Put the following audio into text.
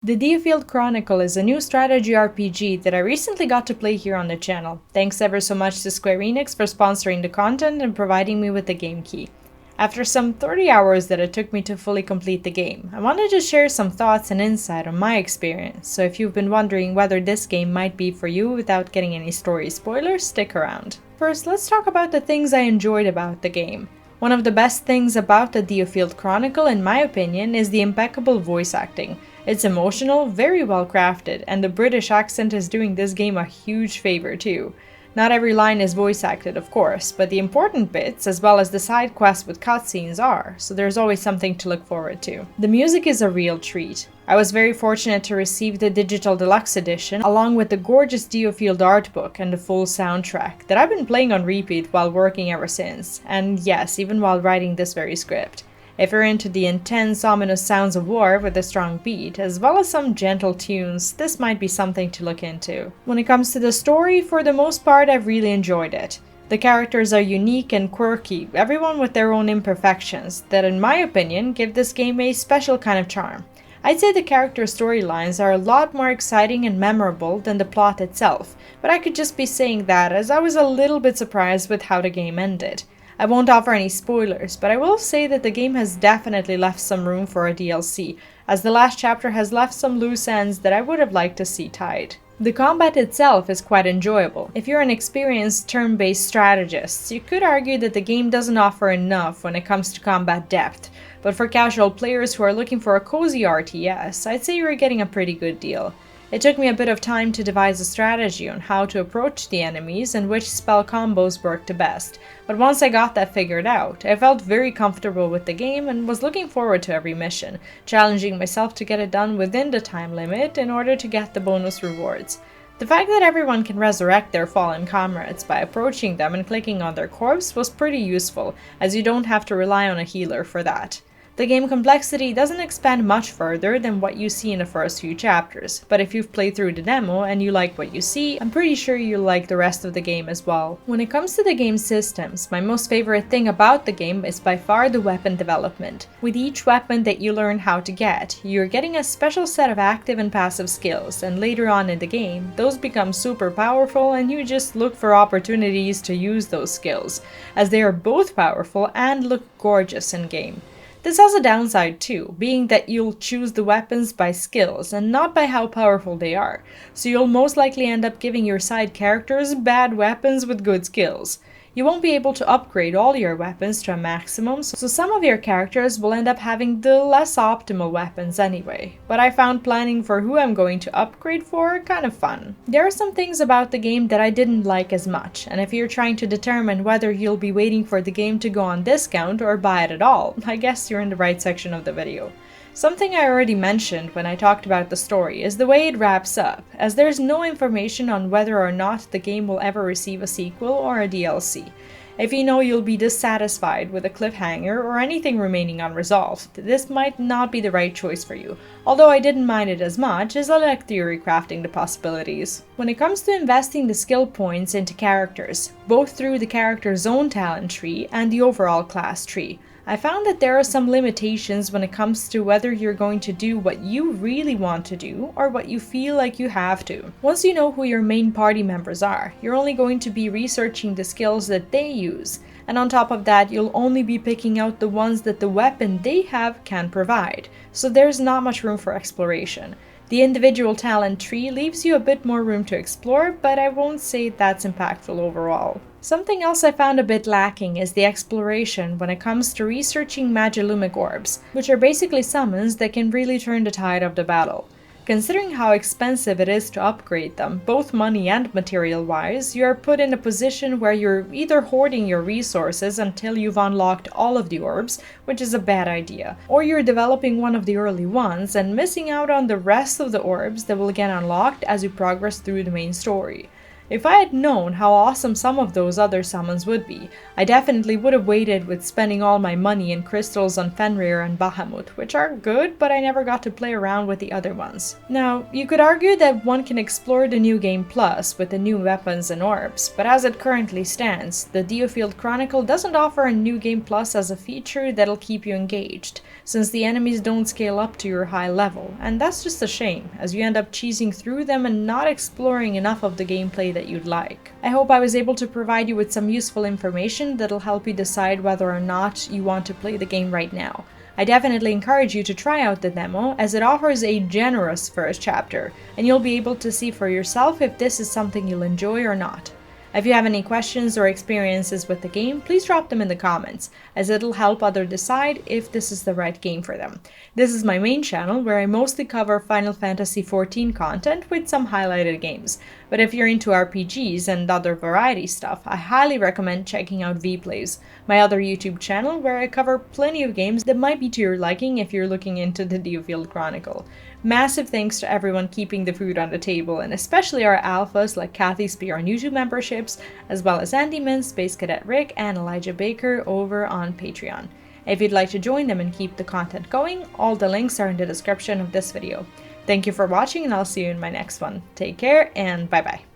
The DioField Chronicle is a new strategy RPG that I recently got to play here on the channel. Thanks ever so much to Square Enix for sponsoring the content and providing me with the game key. After some 30 hours that it took me to fully complete the game, I wanted to share some thoughts and insight on my experience, so if you've been wondering whether this game might be for you without getting any story spoilers, stick around. First, let's talk about the things I enjoyed about the game. One of the best things about the DioField Chronicle, in my opinion, is the impeccable voice acting. It's emotional, very well crafted, and the British accent is doing this game a huge favor too. Not every line is voice acted, of course, but the important bits, as well as the side quests with cutscenes are, so there's always something to look forward to. The music is a real treat. I was very fortunate to receive the digital deluxe edition, along with the gorgeous DioField art book and the full soundtrack that I've been playing on repeat while working ever since, and yes, even while writing this very script. If you're into the intense, ominous sounds of war with a strong beat, as well as some gentle tunes, this might be something to look into. When it comes to the story, for the most part, I've really enjoyed it. The characters are unique and quirky, everyone with their own imperfections, that in my opinion give this game a special kind of charm. I'd say the character storylines are a lot more exciting and memorable than the plot itself, but I could just be saying that as I was a little bit surprised with how the game ended. I won't offer any spoilers, but I will say that the game has definitely left some room for a DLC, as the last chapter has left some loose ends that I would have liked to see tied. The combat itself is quite enjoyable. If you're an experienced turn-based strategist, you could argue that the game doesn't offer enough when it comes to combat depth, but for casual players who are looking for a cozy RTS, I'd say you're getting a pretty good deal. It took me a bit of time to devise a strategy on how to approach the enemies and which spell combos worked the best, but once I got that figured out, I felt very comfortable with the game and was looking forward to every mission, challenging myself to get it done within the time limit in order to get the bonus rewards. The fact that everyone can resurrect their fallen comrades by approaching them and clicking on their corpse was pretty useful, as you don't have to rely on a healer for that. The game complexity doesn't expand much further than what you see in the first few chapters, but if you've played through the demo and you like what you see, I'm pretty sure you'll like the rest of the game as well. When it comes to the game's systems, my most favorite thing about the game is by far the weapon development. With each weapon that you learn how to get, you're getting a special set of active and passive skills, and later on in the game, those become super powerful and you just look for opportunities to use those skills, as they are both powerful and look gorgeous in game. This has a downside too, being that you'll choose the weapons by skills and not by how powerful they are, so you'll most likely end up giving your side characters bad weapons with good skills. You won't be able to upgrade all your weapons to a maximum, so some of your characters will end up having the less optimal weapons anyway, but I found planning for who I'm going to upgrade for kind of fun. There are some things about the game that I didn't like as much, and if you're trying to determine whether you'll be waiting for the game to go on discount or buy it at all, I guess you're in the right section of the video. Something I already mentioned when I talked about the story is the way it wraps up, as there's no information on whether or not the game will ever receive a sequel or a DLC. If you know you'll be dissatisfied with a cliffhanger or anything remaining unresolved, this might not be the right choice for you, although I didn't mind it as much as I like theory crafting the possibilities. When it comes to investing the skill points into characters, both through the character's own talent tree and the overall class tree, I found that there are some limitations when it comes to whether you're going to do what you really want to do or what you feel like you have to. Once you know who your main party members are, you're only going to be researching the skills that they use, and on top of that, you'll only be picking out the ones that the weapon they have can provide, so there's not much room for exploration. The individual talent tree leaves you a bit more room to explore, but I won't say that's impactful overall. Something else I found a bit lacking is the exploration when it comes to researching Magilumic orbs, which are basically summons that can really turn the tide of the battle. Considering how expensive it is to upgrade them, both money and material-wise, you are put in a position where you're either hoarding your resources until you've unlocked all of the orbs, which is a bad idea, or you're developing one of the early ones and missing out on the rest of the orbs that will get unlocked as you progress through the main story. If I had known how awesome some of those other summons would be, I definitely would have waited with spending all my money and crystals on Fenrir and Bahamut, which are good, but I never got to play around with the other ones. Now, you could argue that one can explore the New Game Plus with the new weapons and orbs, but as it currently stands, the DioField Chronicle doesn't offer a New Game Plus as a feature that'll keep you engaged, since the enemies don't scale up to your high level, and that's just a shame, as you end up cheesing through them and not exploring enough of the gameplay that you'd like. I hope I was able to provide you with some useful information that'll help you decide whether or not you want to play the game right now. I definitely encourage you to try out the demo, as it offers a generous first chapter, and you'll be able to see for yourself if this is something you'll enjoy or not. If you have any questions or experiences with the game, please drop them in the comments, as it'll help others decide if this is the right game for them. This is my main channel, where I mostly cover Final Fantasy XIV content with some highlighted games, but if you're into RPGs and other variety stuff, I highly recommend checking out VPlays, my other YouTube channel where I cover plenty of games that might be to your liking if you're looking into the DioField Chronicle. Massive thanks to everyone keeping the food on the table, and especially our alphas like Kathy Spear on YouTube memberships, as well as Andy Min, Space Cadet Rick, and Elijah Baker over on Patreon. If you'd like to join them and keep the content going, all the links are in the description of this video. Thank you for watching, and I'll see you in my next one. Take care, and bye bye.